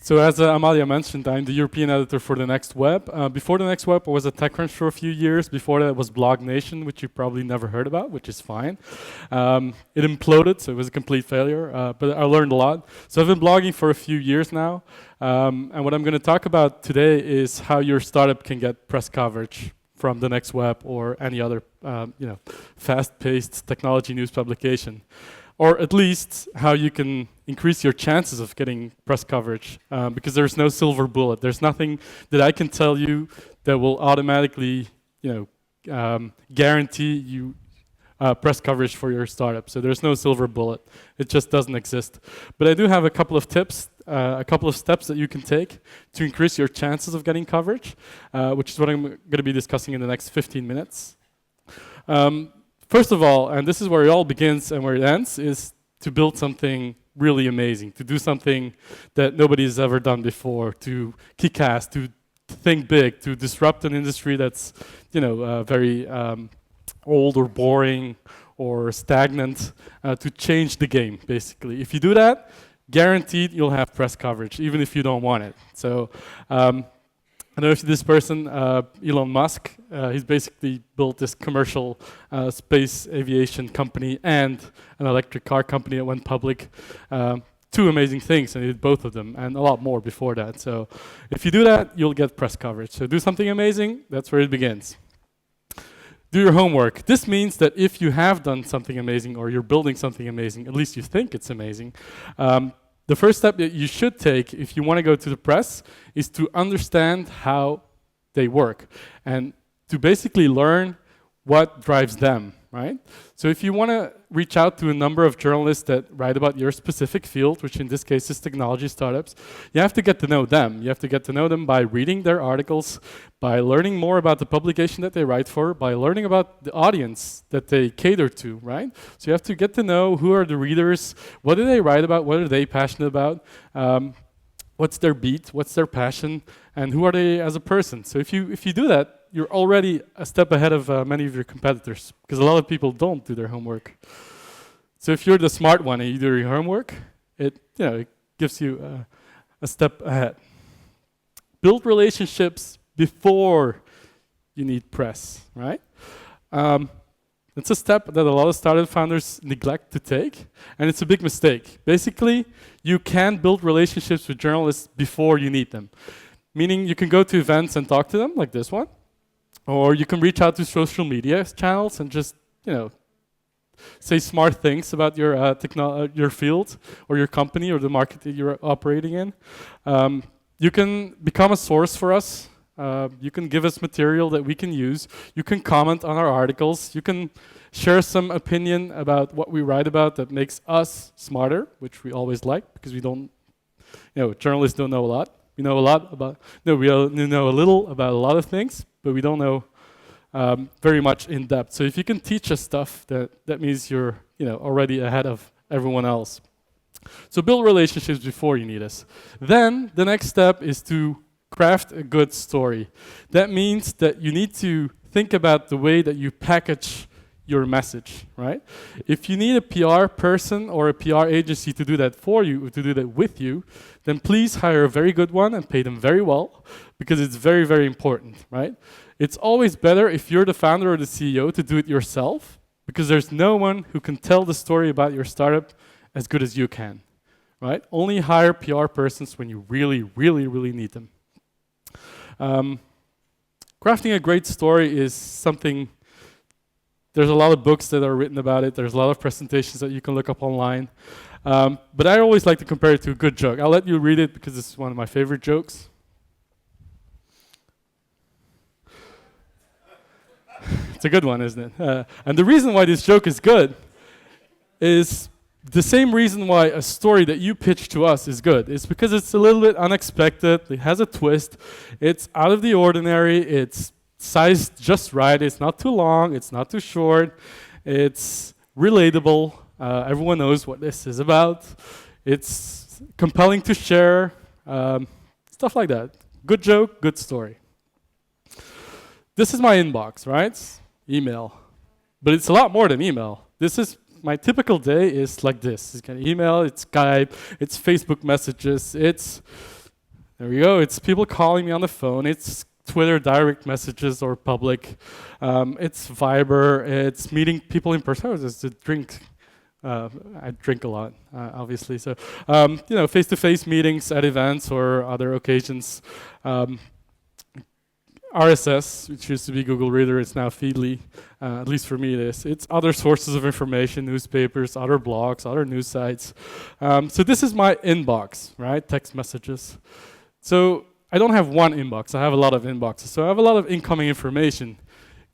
So as Amalia mentioned, I'm the European editor for The Next Web. Before The Next Web, I was at TechCrunch for a few years. Before that was Blog Nation, which you probably never heard about, which is fine. It imploded, so it was a complete failure, but I learned a lot. So I've been blogging for a few years now, and what I'm going to talk about today is how your startup can get press coverage from The Next Web or any other fast-paced technology news publication. Or at least how you can increase your chances of getting press coverage, because there's no silver bullet. There's nothing that I can tell you that will automatically, guarantee you press coverage for your startup. So there's no silver bullet. It just doesn't exist. But I do have a couple of tips, a couple of steps that you can take to increase your chances of getting coverage, which is what I'm going to be discussing in the next 15 minutes. First of all, and this is where it all begins and where it ends, is to build something really amazing, to do something that nobody's ever done before, to kick ass, to think big, to disrupt an industry that's, very old or boring or stagnant, to change the game, basically. If you do that, guaranteed you'll have press coverage, even if you don't want it. So, I don't know if this person, Elon Musk, he's basically built this commercial space aviation company and an electric car company that went public. Two amazing things, and he did both of them, and a lot more before that. So if you do that, you'll get press coverage. So do something amazing, that's where it begins. Do your homework. This means that if you have done something amazing or you're building something amazing, at least you think it's amazing, the first step that you should take if you want to go to the press is to understand how they work and to basically learn what drives them, right? So if you want to reach out to a number of journalists that write about your specific field, which in this case is technology startups, you have to get to know them. You have to get to know them by reading their articles, by learning more about the publication that they write for, by learning about the audience that they cater to, right? So you have to get to know who are the readers, what do they write about, what are they passionate about, what's their beat, what's their passion, and who are they as a person. So if you do that, you're already a step ahead of many of your competitors, because a lot of people don't do their homework. So if you're the smart one and you do your homework, it gives you a step ahead. Build relationships before you need press, right? It's a step that a lot of startup founders neglect to take, and it's a big mistake. Basically, you can build relationships with journalists before you need them. Meaning you can go to events and talk to them, like this one, or you can reach out to social media channels and just, say smart things about your your field or your company or the market that you're operating in. You can become a source for us. You can give us material that we can use. You can comment on our articles. You can share some opinion about what we write about that makes us smarter, which we always like because we don't, journalists don't know a lot. We know a lot about, we know a little about a lot of things, but we don't know very much in depth. So if you can teach us stuff, that means you're already ahead of everyone else. So build relationships before you need us. Then the next step is to craft a good story. That means that you need to think about the way that you package your message, right? If you need a PR person or a PR agency to do that for you, or to do that with you, then please hire a very good one and pay them very well, because it's very, very important, right? It's always better if you're the founder or the CEO to do it yourself, because there's no one who can tell the story about your startup as good as you can, right? Only hire PR persons when you really, really, really need them. Crafting a great story is something. There's a lot of books that are written about it. There's a lot of presentations that you can look up online. But I always like to compare it to a good joke. I'll let you read it because it's one of my favorite jokes. It's a good one, isn't it? And the reason why this joke is good is the same reason why a story that you pitch to us is good. It's because it's a little bit unexpected. It has a twist. It's out of the ordinary. It's sized just right. It's not too long. It's not too short. It's relatable. Everyone knows what this is about. It's compelling to share. Stuff like that. Good joke, good story. This is my inbox, right? Email. But it's a lot more than email. This is my typical day is like this. It's kind of email, it's Skype, it's Facebook messages, it's There we go. It's people calling me on the phone. It's Twitter direct messages or public. It's Viber. It's meeting people in person. It's a drink. I drink a lot, obviously. So, face-to-face meetings at events or other occasions. RSS, which used to be Google Reader, it's now Feedly. At least for me it is. It's other sources of information, newspapers, other blogs, other news sites. So this is my inbox, right? Text messages. So I don't have one inbox, I have a lot of inboxes. So I have a lot of incoming information.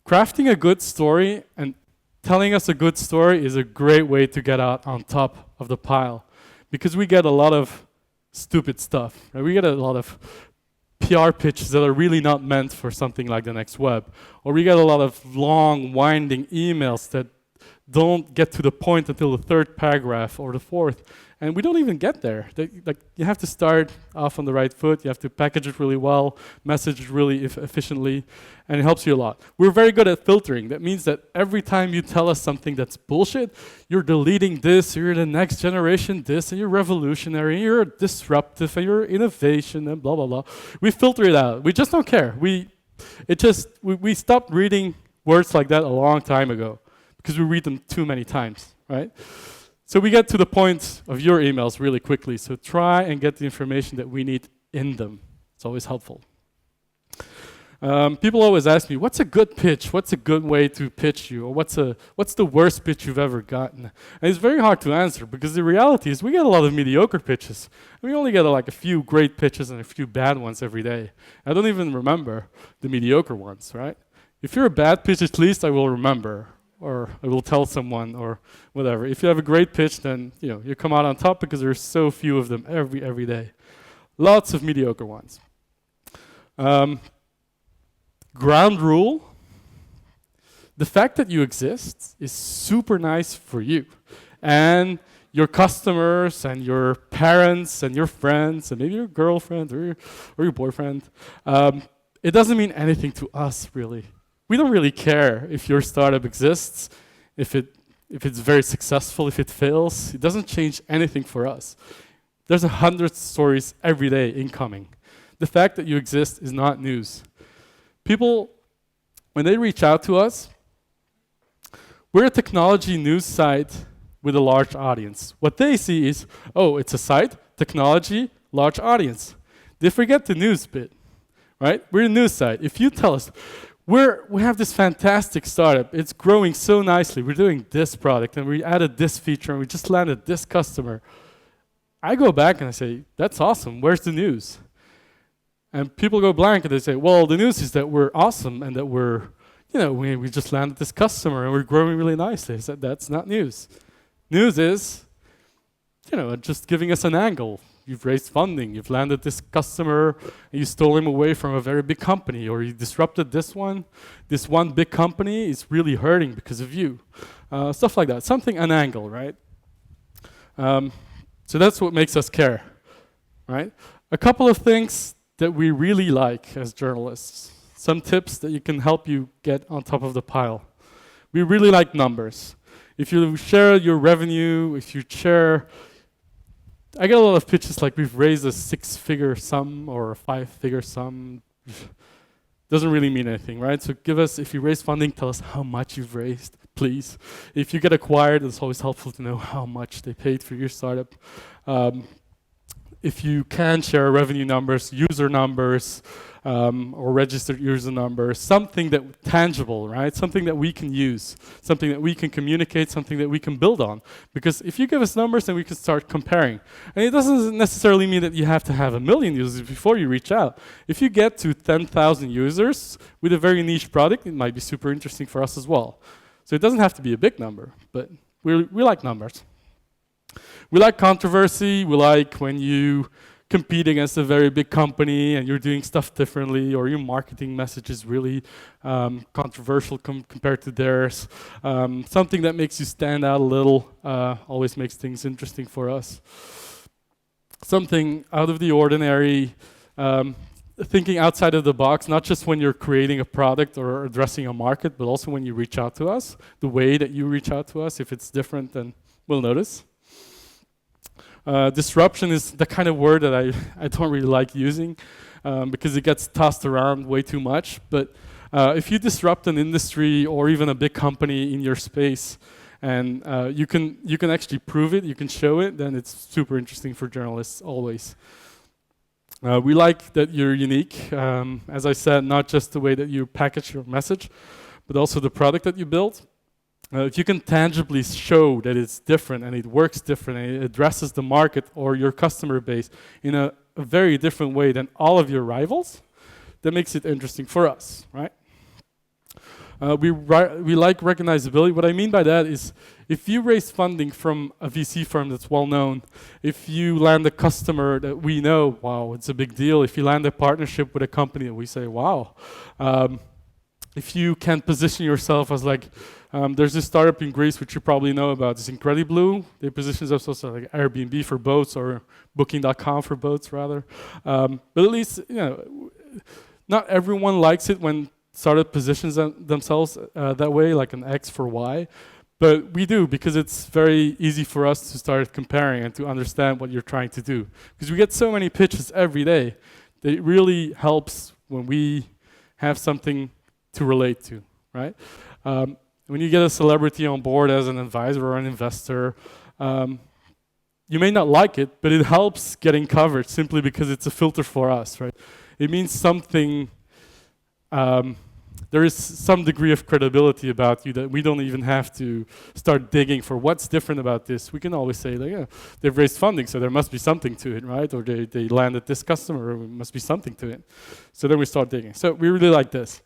Crafting a good story and telling us a good story is a great way to get out on top of the pile. Because we get a lot of stupid stuff. Right? We get a lot of PR pitches that are really not meant for something like the next web. Or we get a lot of long, winding emails that don't get to the point until the third paragraph or the fourth. And we don't even get there. You have to start off on the right foot. You have to package it really well, message it really efficiently, and it helps you a lot. We're very good at filtering. That means that every time you tell us something that's bullshit, you're deleting this, you're the next generation this, and you're revolutionary, and you're disruptive, and you're innovation, and blah, blah, blah. We filter it out. We just don't care. We stopped reading words like that a long time ago because we read them too many times, right? So we get to the point of your emails really quickly. So try and get the information that we need in them. It's always helpful. People always ask me, what's a good pitch? What's a good way to pitch you? Or what's the worst pitch you've ever gotten? And it's very hard to answer because the reality is we get a lot of mediocre pitches. We only get like a few great pitches and a few bad ones every day. I don't even remember the mediocre ones, right? If you're a bad pitch, at least I will remember. Or I will tell someone, or whatever. If you have a great pitch, then you come out on top because there's so few of them every day. Lots of mediocre ones. Ground rule: the fact that you exist is super nice for you, and your customers, and your parents, and your friends, and maybe your girlfriend or your boyfriend. It doesn't mean anything to us, really. We don't really care if your startup exists, if it's very successful, if it fails. It doesn't change anything for us. There's 100 stories every day incoming. The fact that you exist is not news. People, when they reach out to us, we're a technology news site with a large audience. What they see is, oh, it's a site, technology, large audience. They forget the news bit, right? We're a news site. If you tell us, we have this fantastic startup. It's growing so nicely. We're doing this product, and we added this feature, and we just landed this customer. I go back and I say, that's awesome. Where's the news? And people go blank, and they say, well, the news is that we're awesome, and that we just landed this customer, and we're growing really nicely. I said, that's not news. News is, just giving us an angle. You've raised funding, you've landed this customer, and you stole him away from a very big company, or you disrupted this one. This one big company is really hurting because of you. Stuff like that, something, an angle, right? So that's what makes us care, right? A couple of things that we really like as journalists. Some tips that can help you get on top of the pile. We really like numbers. If you share your revenue, I get a lot of pitches like we've raised a 6-figure sum or a 5-figure sum. Doesn't really mean anything, right? So if you raise funding, tell us how much you've raised, please. If you get acquired, it's always helpful to know how much they paid for your startup. If you can share revenue numbers, user numbers, or registered user numbers, something that tangible, right? Something that we can use, something that we can communicate, something that we can build on. Because if you give us numbers, then we can start comparing. And it doesn't necessarily mean that you have to have 1 million users before you reach out. If you get to 10,000 users with a very niche product, it might be super interesting for us as well. So it doesn't have to be a big number, but we like numbers. We like controversy. We like when you compete against a very big company and you're doing stuff differently, or your marketing message is really controversial compared to theirs. Something that makes you stand out a little always makes things interesting for us. Something out of the ordinary, thinking outside of the box, not just when you're creating a product or addressing a market, but also when you reach out to us. The way that you reach out to us, if it's different, then we'll notice. Disruption is the kind of word that I don't really like using because it gets tossed around way too much. But if you disrupt an industry or even a big company in your space, and you can actually prove it, you can show it, then it's super interesting for journalists always. We like that you're unique. As I said, not just the way that you package your message, but also the product that you build. If you can tangibly show that it's different and it works different and it addresses the market or your customer base in a very different way than all of your rivals, that makes it interesting for us, right? We like recognizability. What I mean by that is if you raise funding from a VC firm that's well known, if you land a customer that we know, wow, it's a big deal. If you land a partnership with a company that we say, wow. If you can position yourself as like, there's this startup in Greece which you probably know about, it's Incrediblue. They position themselves as like Airbnb for boats or Booking.com for boats rather. But at least, you know, not everyone likes it when startup positions themselves that way, like an X for Y. But we do because it's very easy for us to start comparing and to understand what you're trying to do. Because we get so many pitches every day that it really helps when we have something to relate to, right? When you get a celebrity on board as an advisor or an investor, you may not like it, but it helps getting coverage simply because it's a filter for us, right? It means something, there is some degree of credibility about you that we don't even have to start digging for what's different about this. We can always say, like, yeah, they've raised funding, so there must be something to it, right? Or they landed this customer, or there must be something to it. So then we start digging. So we really like this.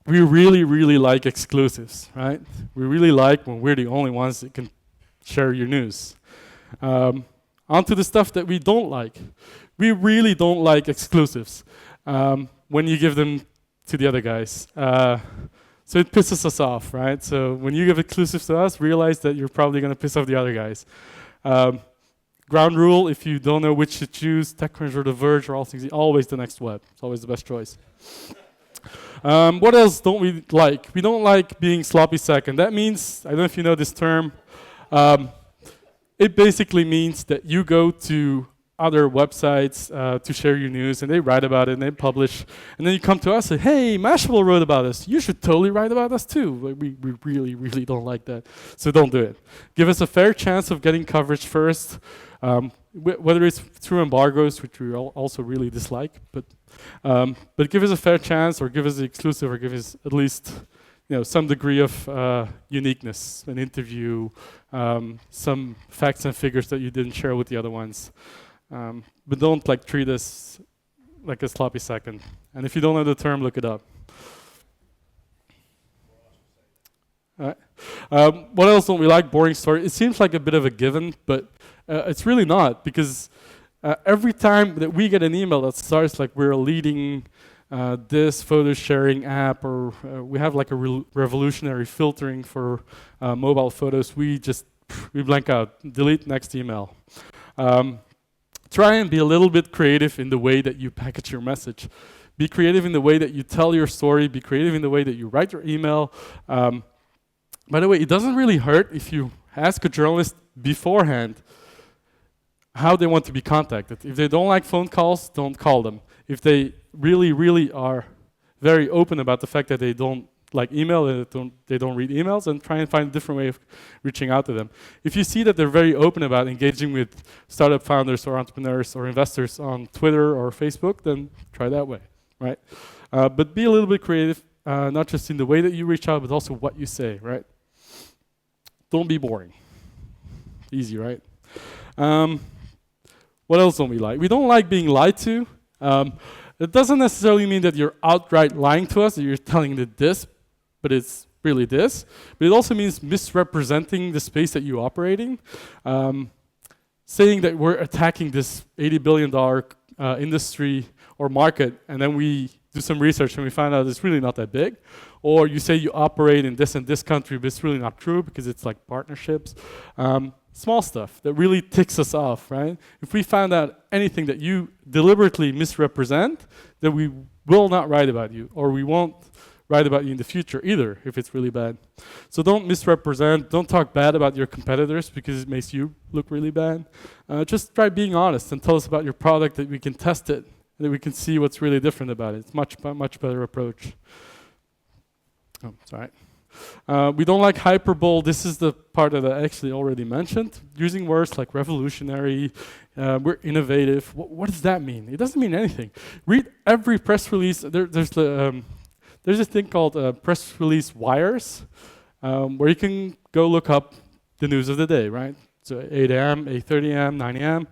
We really, really like exclusives, right? We really like when we're the only ones that can share your news. Onto the stuff that we don't like. We really don't like exclusives when you give them to the other guys. So it pisses us off, right? So when you give exclusives to us, realize that you're probably going to piss off the other guys. Ground rule, if you don't know which to choose, TechCrunch or The Verge or all things, always the next web. It's always the best choice. What else don't we like? We don't like being sloppy second. That means, I don't know if you know this term, it basically means that you go to other websites to share your news and they write about it and they publish, and then you come to us and say, hey, Mashable wrote about us. You should totally write about us too. We really, really don't like that. So don't do it. Give us a fair chance of getting coverage first, whether it's through embargoes, which we also really dislike, but give us a fair chance, or give us the exclusive, or give us at least, you know, some degree of uniqueness, an interview, some facts and figures that you didn't share with the other ones. But don't like treat us like a sloppy second. And if you don't know the term, look it up. All right. What else don't we like? Boring story. It seems like a bit of a given, but it's really not, because every time that we get an email that starts like we're leading this photo sharing app, or we have like a revolutionary filtering for mobile photos, we blank out, delete next email. Try and be a little bit creative in the way that you package your message. Be creative in the way that you tell your story. Be creative in the way that you write your email. By the way, it doesn't really hurt if you ask a journalist beforehand how they want to be contacted. If they don't like phone calls, don't call them. If they really, really are very open about the fact that they don't like email, they don't read emails, and try and find a different way of reaching out to them. If you see that they're very open about engaging with startup founders or entrepreneurs or investors on Twitter or Facebook, then try that way, right? But be a little bit creative, not just in the way that you reach out, but also what you say, right? Don't be boring. Easy, right? What else don't we like? We don't like being lied to. It doesn't necessarily mean that you're outright lying to us, that you're telling it this, but it's really this. But it also means misrepresenting the space that you operate in. Saying that we're attacking this $80 billion industry or market, and then we do some research and we find out it's really not that big. Or you say you operate in this and this country, but it's really not true because it's like partnerships. Small stuff that really ticks us off, right? If we find out anything that you deliberately misrepresent, then we will not write about you, or we won't write about you in the future either if it's really bad. So don't misrepresent, don't talk bad about your competitors because it makes you look really bad. Just try being honest and tell us about your product that we can test it, that we can see what's really different about it. It's much better approach. Oh, sorry. We don't like hyperbole. This is the part that I actually already mentioned. Using words like revolutionary, we're innovative. What does that mean? It doesn't mean anything. Read every press release. There's this thing called press release wires, where you can go look up the news of the day, right? So 8 a.m., 8:30 a.m., 9 a.m.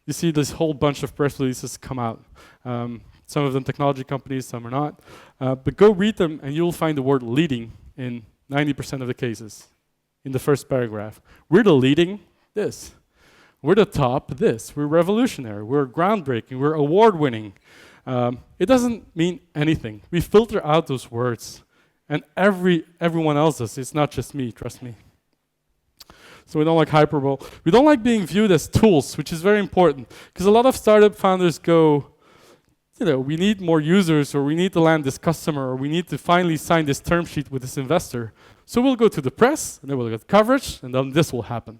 You see this whole bunch of press releases come out. Some of them technology companies, some are not. But go read them and you'll find the word leading in 90% of the cases in the first paragraph. We're the leading this. We're the top this. We're revolutionary. We're groundbreaking. We're award-winning. It doesn't mean anything. We filter out those words. And everyone else does. It's not just me, trust me. So we don't like hyperbole. We don't like being viewed as tools, which is very important. Because a lot of startup founders go, we need more users, or we need to land this customer, or we need to finally sign this term sheet with this investor. So we'll go to the press, and then we'll get coverage, and then this will happen.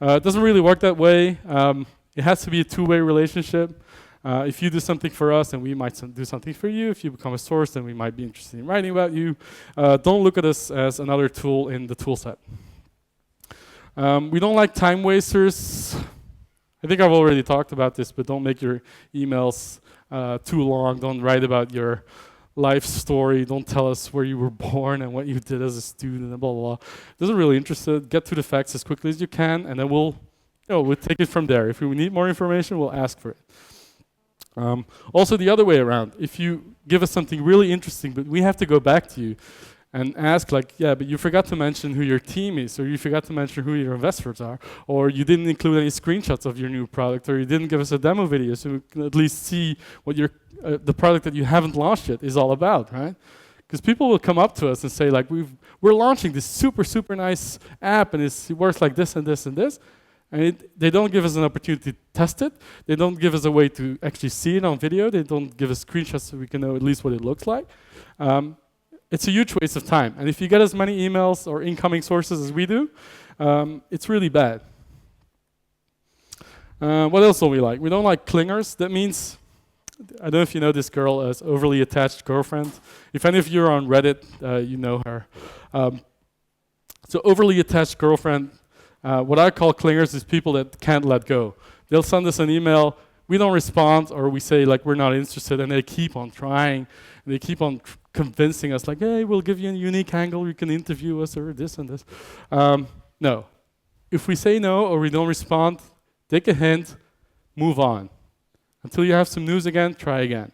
It doesn't really work that way. It has to be a two-way relationship. If you do something for us, then we might do something for you. If you become a source, then we might be interested in writing about you. Don't look at us as another tool in the tool set. We don't like time wasters. I think I've already talked about this, but don't make your emails too long. Don't write about your life story. Don't tell us where you were born and what you did as a student and blah, blah, blah. Doesn't really interest us. Get to the facts as quickly as you can, and then we'll take it from there. If we need more information, we'll ask for it. Also, the other way around. If you give us something really interesting, but we have to go back to you and ask, like, yeah, but you forgot to mention who your team is, or you forgot to mention who your investors are, or you didn't include any screenshots of your new product, or you didn't give us a demo video so we can at least see what the product that you haven't launched yet is all about, right? Because people will come up to us and say, like, we're launching this super, super nice app, and it works like this and this and this, and they don't give us an opportunity to test it. They don't give us a way to actually see it on video. They don't give us screenshots so we can know at least what it looks like. It's a huge waste of time. And if you get as many emails or incoming sources as we do, it's really bad. What else don't we like? We don't like clingers. That means, I don't know if you know this girl as overly attached girlfriend. If any of you are on Reddit, you know her. So overly attached girlfriend, what I call clingers is people that can't let go. They'll send us an email, we don't respond, or we say, like, we're not interested, and they keep on trying, and they keep on convincing us, like, hey, we'll give you a unique angle, you can interview us, or this and this. No. If we say no, or we don't respond, take a hint, move on. Until you have some news again, try again,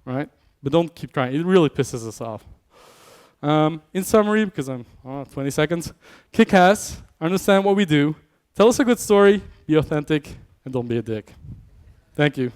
right? But don't keep trying. It really pisses us off. In summary, because I'm 20 seconds, kick ass, understand what we do, tell us a good story, be authentic, and don't be a dick. Thank you.